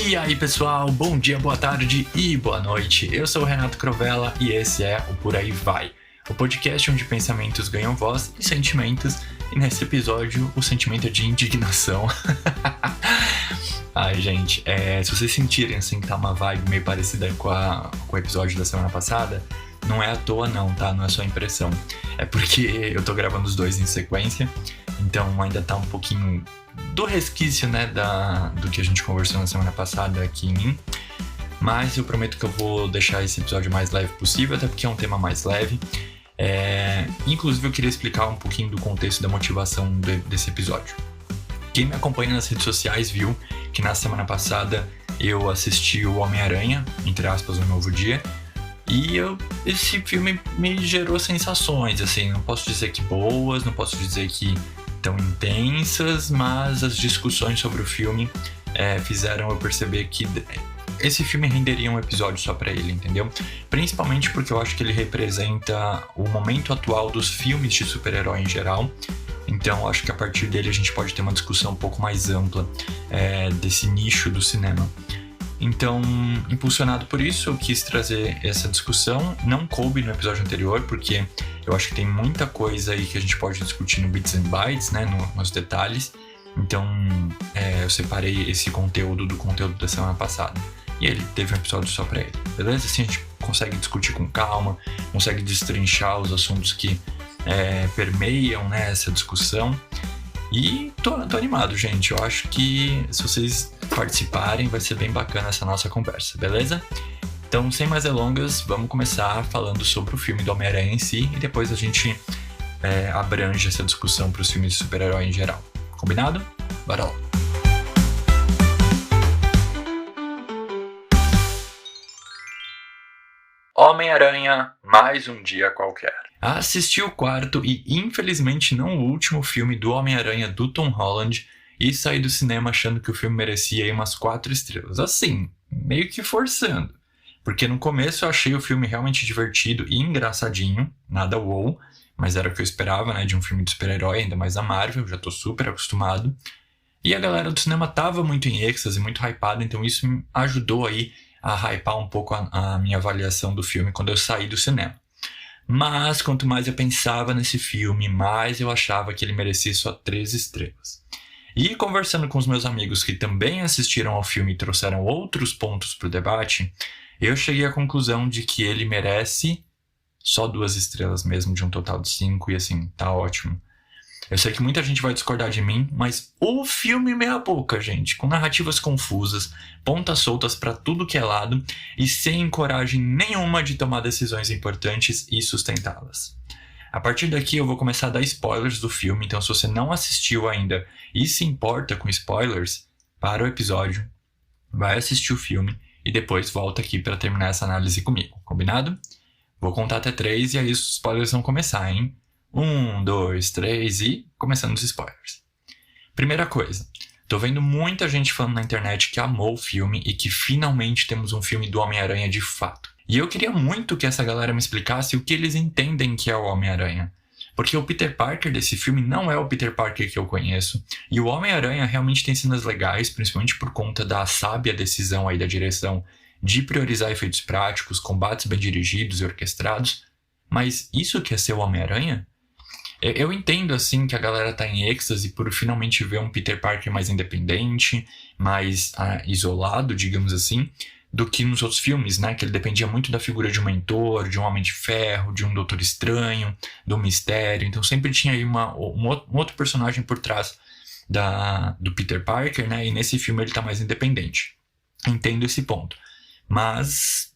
E aí pessoal, bom dia, boa tarde e boa noite. Eu sou o Renato Crovella e esse é o Por Aí Vai, o podcast onde pensamentos ganham voz e sentimentos. E nesse episódio, o sentimento é de indignação. Ai gente, se vocês sentirem assim que tá uma vibe meio parecida com o episódio da semana passada, não é à toa não, tá? Não é só impressão. É porque eu tô gravando os dois em sequência, então ainda tá um pouquinho do resquício, né, do que a gente conversou na semana passada aqui em mim. Mas eu prometo que eu vou deixar esse episódio mais leve possível, até porque é um tema mais leve. Inclusive eu queria explicar um pouquinho do contexto da motivação desse episódio. Quem me acompanha nas redes sociais viu que na semana passada eu assisti o Homem-Aranha, entre aspas, Um Novo Dia. E esse filme me gerou sensações, assim, não posso dizer que boas, não posso dizer que tão intensas, mas as discussões sobre o filme fizeram eu perceber que esse filme renderia um episódio só pra ele, entendeu? Principalmente porque eu acho que ele representa o momento atual dos filmes de super-herói em geral. Então acho que a partir dele a gente pode ter uma discussão um pouco mais ampla desse nicho do cinema. Então, impulsionado por isso, eu quis trazer essa discussão. Não coube no episódio anterior, porque eu acho que tem muita coisa aí que a gente pode discutir no Bits and Bytes, né, nos detalhes. Então, eu separei esse conteúdo do conteúdo da semana passada. E ele teve um episódio só pra ele, beleza? Assim a gente consegue discutir com calma, consegue destrinchar os assuntos que permeiam, né, essa discussão. E tô animado, gente. Eu acho que se vocês participarem, vai ser bem bacana essa nossa conversa, beleza? Então, sem mais delongas, vamos começar falando sobre o filme do Homem-Aranha em si e depois a gente abrange essa discussão para os filmes de super-herói em geral. Combinado? Bora lá! Homem-Aranha, mais um dia qualquer. Assisti o quarto e, infelizmente, não o último filme do Homem-Aranha do Tom Holland e saí do cinema achando que o filme merecia aí umas 4 estrelas. Assim, meio que forçando. Porque no começo eu achei o filme realmente divertido e engraçadinho, nada wow, mas era o que eu esperava, né, de um filme de super-herói, ainda mais da Marvel, já tô super acostumado. E a galera do cinema tava muito em êxtase, muito hypada, então isso me ajudou aí a hypar um pouco a minha avaliação do filme quando eu saí do cinema. Mas quanto mais eu pensava nesse filme, mais eu achava que ele merecia só 3 estrelas. E conversando com os meus amigos que também assistiram ao filme e trouxeram outros pontos para o debate, eu cheguei à conclusão de que ele merece só 2 estrelas mesmo, de um total de 5, e assim, tá ótimo. Eu sei que muita gente vai discordar de mim, mas o filme meia boca, gente, com narrativas confusas, pontas soltas pra tudo que é lado e sem coragem nenhuma de tomar decisões importantes e sustentá-las. A partir daqui eu vou começar a dar spoilers do filme, então se você não assistiu ainda e se importa com spoilers, para o episódio, vai assistir o filme e depois volta aqui pra terminar essa análise comigo, combinado? Vou contar até 3 e aí os spoilers vão começar, hein? 1, 2, 3 e começando os spoilers. Primeira coisa, tô vendo muita gente falando na internet que amou o filme e que finalmente temos um filme do Homem-Aranha de fato. E eu queria muito que essa galera me explicasse o que eles entendem que é o Homem-Aranha. Porque o Peter Parker desse filme não é o Peter Parker que eu conheço, e o Homem-Aranha realmente tem cenas legais, principalmente por conta da sábia decisão aí da direção de priorizar efeitos práticos, combates bem dirigidos e orquestrados. Mas isso que é ser o Homem-Aranha? Eu entendo, assim, que a galera tá em êxtase por finalmente ver um Peter Parker mais independente, mais isolado, digamos assim, do que nos outros filmes, né? Que ele dependia muito da figura de um mentor, de um Homem de Ferro, de um Doutor Estranho, do Mistério. Então sempre tinha aí um outro personagem por trás do Peter Parker, né? E nesse filme ele tá mais independente. Entendo esse ponto. Mas,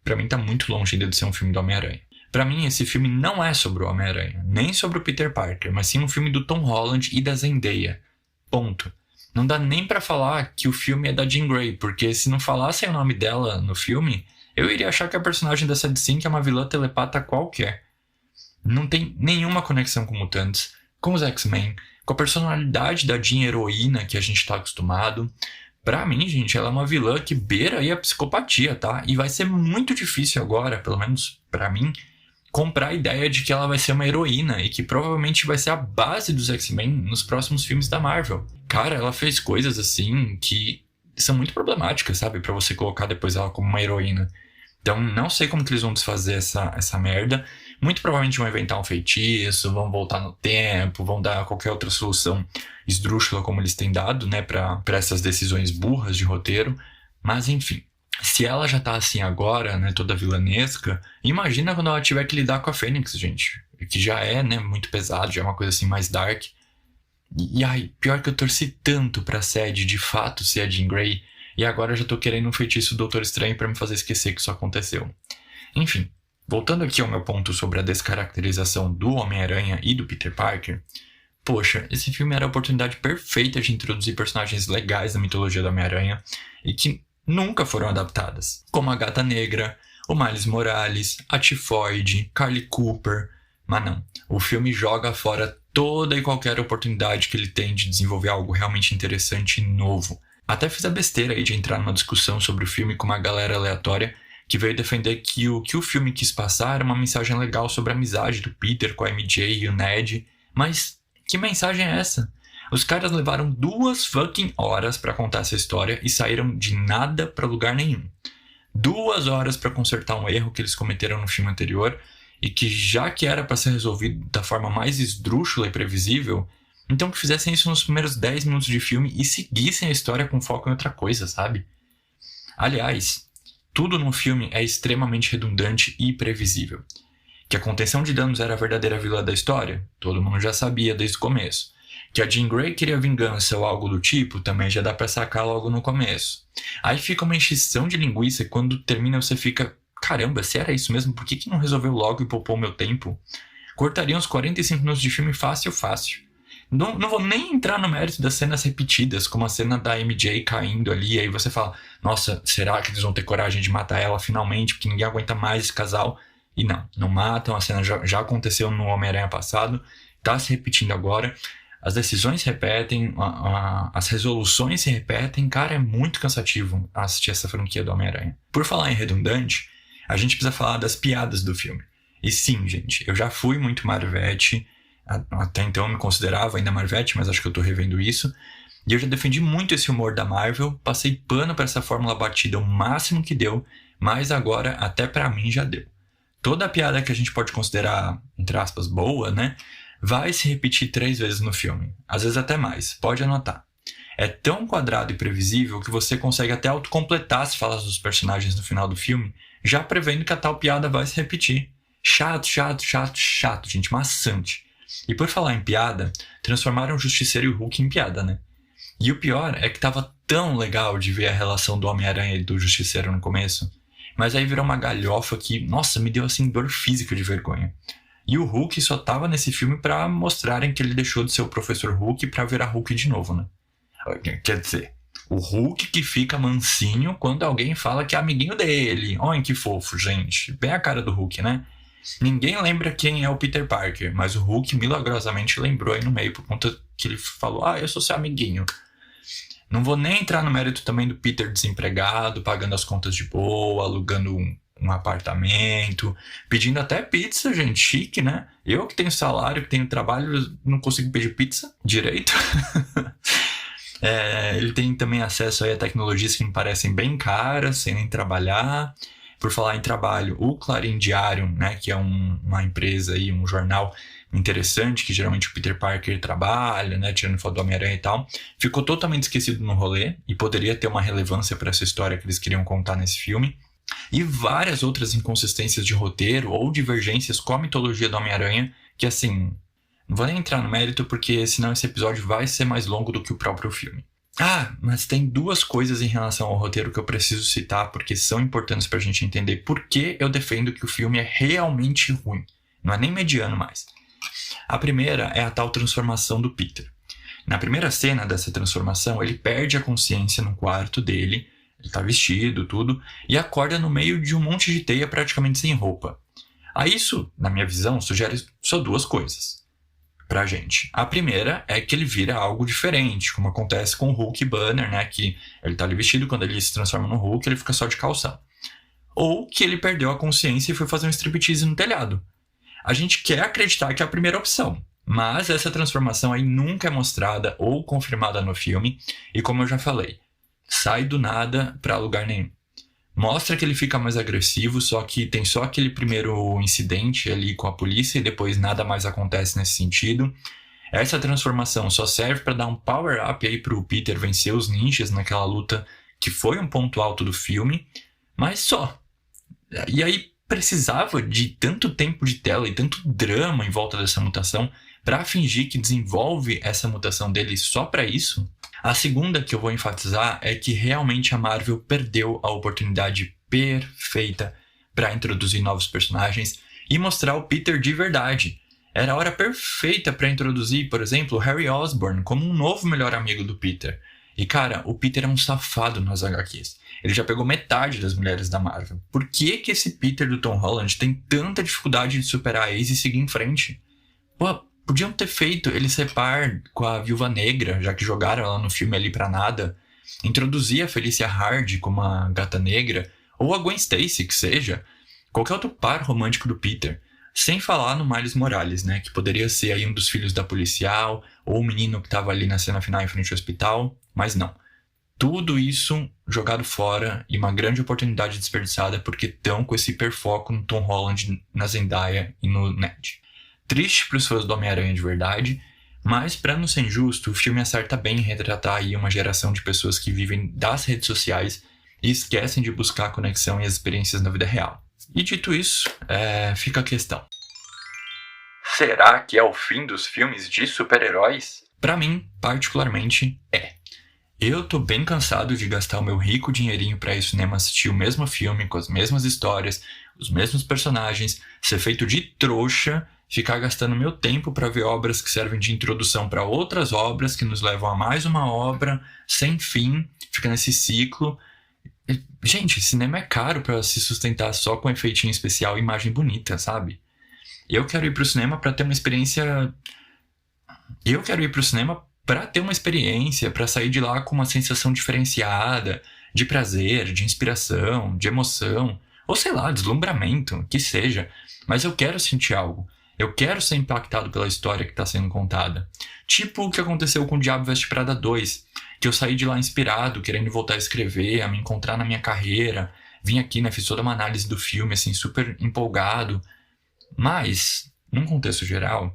pra mim, tá muito longe ainda de ser um filme do Homem-Aranha. Pra mim, esse filme não é sobre o Homem-Aranha, nem sobre o Peter Parker, mas sim um filme do Tom Holland e da Zendaya. Ponto. Não dá nem pra falar que o filme é da Jean Grey, porque se não falassem o nome dela no filme, eu iria achar que a personagem da Sadie Sink é uma vilã telepata qualquer. Não tem nenhuma conexão com mutantes, com os X-Men, com a personalidade da Jean heroína que a gente tá acostumado. Pra mim, gente, ela é uma vilã que beira aí a psicopatia, tá? E vai ser muito difícil agora, pelo menos pra mim, comprar a ideia de que ela vai ser uma heroína e que provavelmente vai ser a base dos X-Men nos próximos filmes da Marvel. Cara, ela fez coisas assim que são muito problemáticas, sabe? Pra você colocar depois ela como uma heroína. Então, não sei como que eles vão desfazer essa merda. Muito provavelmente vão inventar um feitiço, vão voltar no tempo, vão dar qualquer outra solução esdrúxula como eles têm dado, né, pra essas decisões burras de roteiro. Mas, enfim, se ela já tá assim agora, né, toda vilanesca, imagina quando ela tiver que lidar com a Fênix, gente. Que já é, né, muito pesado, já é uma coisa assim mais dark. E ai, pior que eu torci tanto pra Sadie de fato ser a Jean Grey, e agora eu já tô querendo um feitiço do Doutor Estranho pra me fazer esquecer que isso aconteceu. Enfim, voltando aqui ao meu ponto sobre a descaracterização do Homem-Aranha e do Peter Parker, poxa, esse filme era a oportunidade perfeita de introduzir personagens legais da mitologia do Homem-Aranha e que nunca foram adaptadas, como a Gata Negra, o Miles Morales, a Tifoide, Carly Cooper. Mas não, o filme joga fora toda e qualquer oportunidade que ele tem de desenvolver algo realmente interessante e novo. Até fiz a besteira aí de entrar numa discussão sobre o filme com uma galera aleatória que veio defender que o filme quis passar era uma mensagem legal sobre a amizade do Peter com a MJ e o Ned. Mas que mensagem é essa? Os caras levaram 2 fucking horas pra contar essa história e saíram de nada pra lugar nenhum. 2 horas pra consertar um erro que eles cometeram no filme anterior e que já que era pra ser resolvido da forma mais esdrúxula e previsível, então que fizessem isso nos primeiros 10 minutos de filme e seguissem a história com foco em outra coisa, sabe? Aliás, tudo no filme é extremamente redundante e previsível. Que a contenção de danos era a verdadeira vilã da história, todo mundo já sabia desde o começo. Que a Jean Grey queria vingança ou algo do tipo, também já dá pra sacar logo no começo. Aí fica uma encheção de linguiça e quando termina você fica... Caramba, se era isso mesmo, por que não resolveu logo e poupou meu tempo? Cortaria uns 45 minutos de filme fácil. Não vou nem entrar no mérito das cenas repetidas, como a cena da MJ caindo ali, e aí você fala, nossa, será que eles vão ter coragem de matar ela finalmente, porque ninguém aguenta mais esse casal? E não matam, a cena já aconteceu no Homem-Aranha passado, tá se repetindo agora, as decisões se repetem, as resoluções se repetem, cara, é muito cansativo assistir essa franquia do Homem-Aranha. Por falar em redundante, a gente precisa falar das piadas do filme. E sim, gente, eu já fui muito Marvete, até então eu me considerava ainda Marvete, mas acho que eu tô revendo isso. E eu já defendi muito esse humor da Marvel, passei pano pra essa fórmula batida o máximo que deu, mas agora até pra mim já deu. Toda a piada que a gente pode considerar, entre aspas, boa, né, vai se repetir 3 vezes no filme. Às vezes até mais, pode anotar. É tão quadrado e previsível que você consegue até autocompletar as falas dos personagens no final do filme, já prevendo que a tal piada vai se repetir. Chato, gente, maçante. E por falar em piada, transformaram o Justiceiro e o Hulk em piada, né? E o pior é que tava tão legal de ver a relação do Homem-Aranha e do Justiceiro no começo, mas aí virou uma galhofa que, nossa, me deu assim dor física de vergonha. E o Hulk só tava nesse filme pra mostrarem que ele deixou de ser o Professor Hulk pra virar Hulk de novo, né? Quer dizer, o Hulk que fica mansinho quando alguém fala que é amiguinho dele. Olha que fofo, gente. Bem a cara do Hulk, né? Ninguém lembra quem é o Peter Parker, mas o Hulk milagrosamente lembrou aí no meio por conta que ele falou, eu sou seu amiguinho. Não vou nem entrar no mérito também do Peter desempregado, pagando as contas de boa, alugando um apartamento, pedindo até pizza, gente, chique, né? Eu que tenho salário, que tenho trabalho, não consigo pedir pizza direito. Ele tem também acesso aí a tecnologias que me parecem bem caras, sem nem trabalhar. Por falar em trabalho, o Clarim Diário, né, que é uma empresa aí, um jornal interessante, que geralmente o Peter Parker trabalha, né, tirando foto do Homem-Aranha e tal, ficou totalmente esquecido no rolê e poderia ter uma relevância para essa história que eles queriam contar nesse filme. E várias outras inconsistências de roteiro ou divergências com a mitologia do Homem-Aranha, que assim, não vou nem entrar no mérito porque senão esse episódio vai ser mais longo do que o próprio filme. Mas tem 2 coisas em relação ao roteiro que eu preciso citar porque são importantes pra gente entender por que eu defendo que o filme é realmente ruim. Não é nem mediano mais. A primeira é a tal transformação do Peter. Na primeira cena dessa transformação, ele perde a consciência no quarto dele, ele tá vestido, tudo, e acorda no meio de um monte de teia praticamente sem roupa. Aí isso, na minha visão, sugere só 2 coisas pra gente. A primeira é que ele vira algo diferente, como acontece com o Hulk Banner, né, que ele tá ali vestido, quando ele se transforma no Hulk, ele fica só de calção. Ou que ele perdeu a consciência e foi fazer um striptease no telhado. A gente quer acreditar que é a primeira opção, mas essa transformação aí nunca é mostrada ou confirmada no filme, e como eu já falei, sai do nada pra lugar nenhum. Mostra que ele fica mais agressivo, só que tem só aquele primeiro incidente ali com a polícia e depois nada mais acontece nesse sentido. Essa transformação só serve pra dar um power-up aí pro Peter vencer os ninjas naquela luta que foi um ponto alto do filme, mas só. E aí precisava de tanto tempo de tela e tanto drama em volta dessa mutação pra fingir que desenvolve essa mutação dele só pra isso? A segunda que eu vou enfatizar é que realmente a Marvel perdeu a oportunidade perfeita para introduzir novos personagens e mostrar o Peter de verdade. Era a hora perfeita para introduzir, por exemplo, Harry Osborn como um novo melhor amigo do Peter. E cara, o Peter é um safado nas HQs. Ele já pegou metade das mulheres da Marvel. Por que esse Peter do Tom Holland tem tanta dificuldade de superar a ex e seguir em frente? Pô, podiam ter feito ele ser par com a Viúva Negra, já que jogaram ela no filme ali pra nada. Introduzir a Felicia Hardy como a Gata Negra, ou a Gwen Stacy, que seja. Qualquer outro par romântico do Peter. Sem falar no Miles Morales, né? Que poderia ser aí um dos filhos da policial, ou o menino que tava ali na cena final em frente ao hospital. Mas não. Tudo isso jogado fora e uma grande oportunidade desperdiçada porque estão com esse hiperfoco no Tom Holland, na Zendaya e no Ned. Triste para os fãs do Homem-Aranha de verdade, mas para não ser injusto, o filme acerta bem em retratar aí uma geração de pessoas que vivem das redes sociais e esquecem de buscar a conexão e as experiências na vida real. E dito isso, fica a questão. Será que é o fim dos filmes de super-heróis? Para mim, particularmente, é. Eu tô bem cansado de gastar o meu rico dinheirinho pra ir ao cinema assistir o mesmo filme, com as mesmas histórias, os mesmos personagens, ser feito de trouxa, ficar gastando meu tempo pra ver obras que servem de introdução pra outras obras, que nos levam a mais uma obra, sem fim, fica nesse ciclo. Gente, cinema é caro pra se sustentar só com efeitinho especial e imagem bonita, sabe? Eu quero ir pro cinema pra ter uma experiência... pra sair de lá com uma sensação diferenciada, de prazer, de inspiração, de emoção, ou sei lá, deslumbramento, que seja. Mas eu quero sentir algo. Eu quero ser impactado pela história que está sendo contada. Tipo o que aconteceu com o Diabo Veste Prada 2, que eu saí de lá inspirado, querendo voltar a escrever, a me encontrar na minha carreira. Vim aqui, né, fiz toda uma análise do filme, assim, super empolgado. Mas, num contexto geral,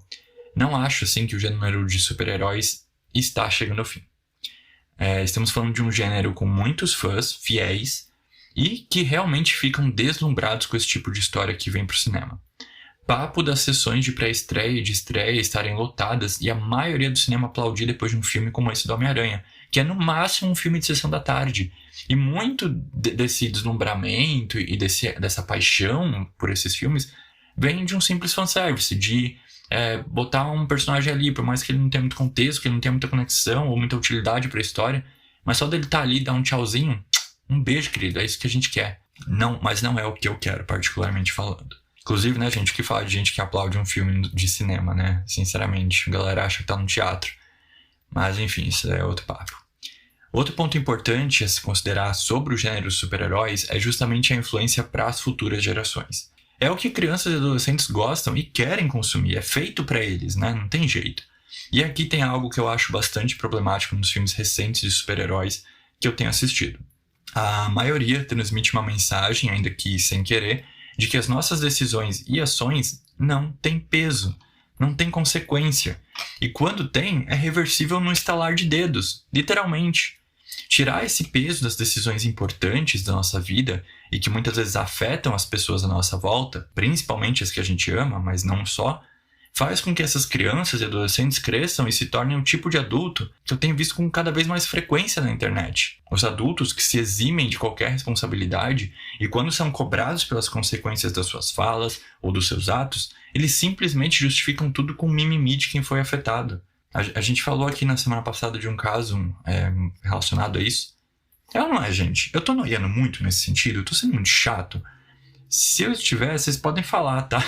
não acho, assim, que o gênero de super-heróis está chegando ao fim. Estamos falando de um gênero com muitos fãs fiéis e que realmente ficam deslumbrados com esse tipo de história que vem pro cinema. Papo das sessões de pré-estreia e de estreia estarem lotadas e a maioria do cinema aplaudir depois de um filme como esse do Homem-Aranha, que é no máximo um filme de sessão da tarde. E muito desse deslumbramento e dessa paixão por esses filmes vem de um simples fanservice, de botar um personagem ali, por mais que ele não tenha muito contexto, que ele não tenha muita conexão ou muita utilidade pra história, mas só dele estar ali, dar um tchauzinho, um beijo, querido, é isso que a gente quer. Não, mas não é o que eu quero, particularmente falando. Inclusive, né, gente, o que fala de gente que aplaude um filme de cinema, né? Sinceramente, a galera acha que tá no teatro. Mas, enfim, isso é outro papo. Outro ponto importante a se considerar sobre o gênero super-heróis é justamente a influência para as futuras gerações. É o que crianças e adolescentes gostam e querem consumir, é feito para eles, né? Não tem jeito. E aqui tem algo que eu acho bastante problemático nos filmes recentes de super-heróis que eu tenho assistido. A maioria transmite uma mensagem, ainda que sem querer, de que as nossas decisões e ações não têm peso, não têm consequência. E quando tem, é reversível no estalar de dedos, literalmente. Tirar esse peso das decisões importantes da nossa vida e que muitas vezes afetam as pessoas à nossa volta, principalmente as que a gente ama, mas não só, faz com que essas crianças e adolescentes cresçam e se tornem um tipo de adulto que eu tenho visto com cada vez mais frequência na internet. Os adultos que se eximem de qualquer responsabilidade e quando são cobrados pelas consequências das suas falas ou dos seus atos, eles simplesmente justificam tudo com mimimi de quem foi afetado. A gente falou aqui na semana passada de um caso relacionado a isso. Não é, gente? Eu tô noiando muito nesse sentido, eu tô sendo muito chato. Se eu estiver, vocês podem falar, tá?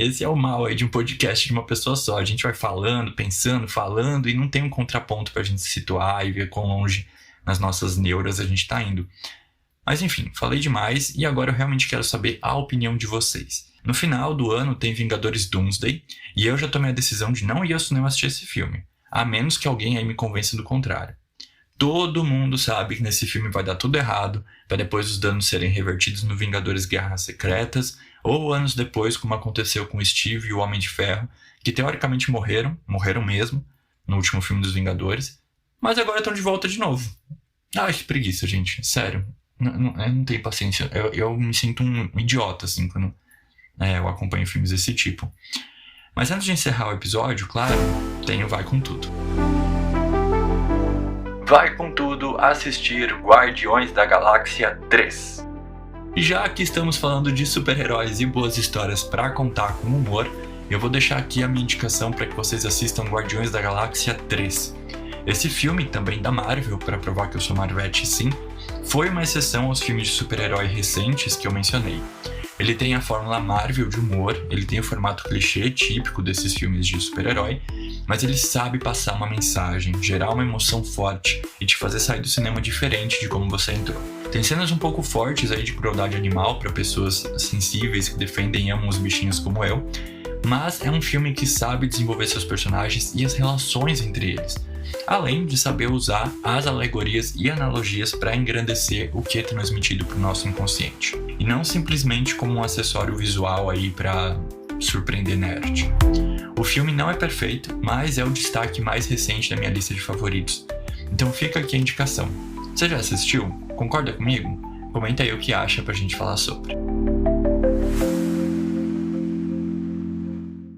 Esse é o mal aí de um podcast de uma pessoa só. A gente vai falando, pensando, falando e não tem um contraponto pra gente se situar e ver quão longe nas nossas neuras a gente tá indo. Mas enfim, falei demais e agora eu realmente quero saber a opinião de vocês. No final do ano tem Vingadores Doomsday e eu já tomei a decisão de não ir ao cinema assistir esse filme, a menos que alguém aí me convença do contrário. todo mundo sabe que nesse filme vai dar tudo errado, para depois os danos serem revertidos no Vingadores Guerras Secretas, ou anos depois, como aconteceu com o Steve e o Homem de Ferro, que teoricamente morreram mesmo, no último filme dos Vingadores, mas agora estão de volta de novo. Ai, que preguiça, gente, sério. Eu não tenho paciência, eu me sinto um idiota, assim, quando eu acompanho filmes desse tipo. Mas antes de encerrar o episódio, claro, tem o Vai Com Tudo. Vai Com Tudo assistir Guardiões da Galáxia 3. Já que estamos falando de super-heróis e boas histórias para contar com humor, eu vou deixar aqui a minha indicação para que vocês assistam Guardiões da Galáxia 3. Esse filme, também da Marvel, para provar que eu sou Marvete sim, foi uma exceção aos filmes de super-herói recentes que eu mencionei. Ele tem a fórmula Marvel de humor, ele tem o formato clichê típico desses filmes de super-herói, mas ele sabe passar uma mensagem, gerar uma emoção forte e te fazer sair do cinema diferente de como você entrou. Tem cenas um pouco fortes aí de crueldade animal para pessoas sensíveis que defendem e amam os bichinhos como eu, mas é um filme que sabe desenvolver seus personagens e as relações entre eles, além de saber usar as alegorias e analogias para engrandecer o que é transmitido para o nosso inconsciente, e não simplesmente como um acessório visual aí para surpreender nerd. O filme não é perfeito, mas é o destaque mais recente da minha lista de favoritos, então fica aqui a indicação. Você já assistiu? Concorda comigo? Comenta aí o que acha pra gente falar sobre.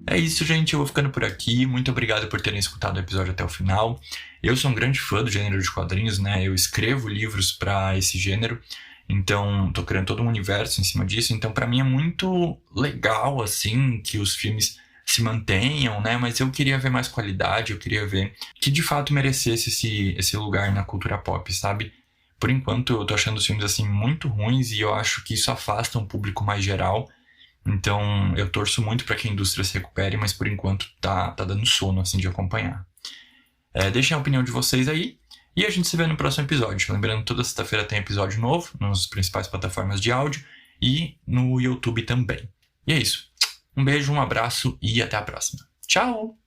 É isso, gente. Eu vou ficando por aqui. Muito obrigado por terem escutado o episódio até o final. Eu sou um grande fã do gênero de quadrinhos, né? Eu escrevo livros para esse gênero, então tô criando todo um universo em cima disso. Então, para mim é muito legal, assim, que os filmes se mantenham, né? Mas eu queria ver mais qualidade, eu queria ver que de fato merecesse esse lugar na cultura pop, sabe? Por enquanto, eu tô achando os filmes, assim, muito ruins e eu acho que isso afasta um público mais geral. Então, eu torço muito para que a indústria se recupere, mas por enquanto tá dando sono, assim, de acompanhar. Deixem a opinião de vocês aí e a gente se vê no próximo episódio. Lembrando, toda sexta-feira tem episódio novo nas principais plataformas de áudio e no YouTube também. E é isso. Um beijo, um abraço e até a próxima. Tchau!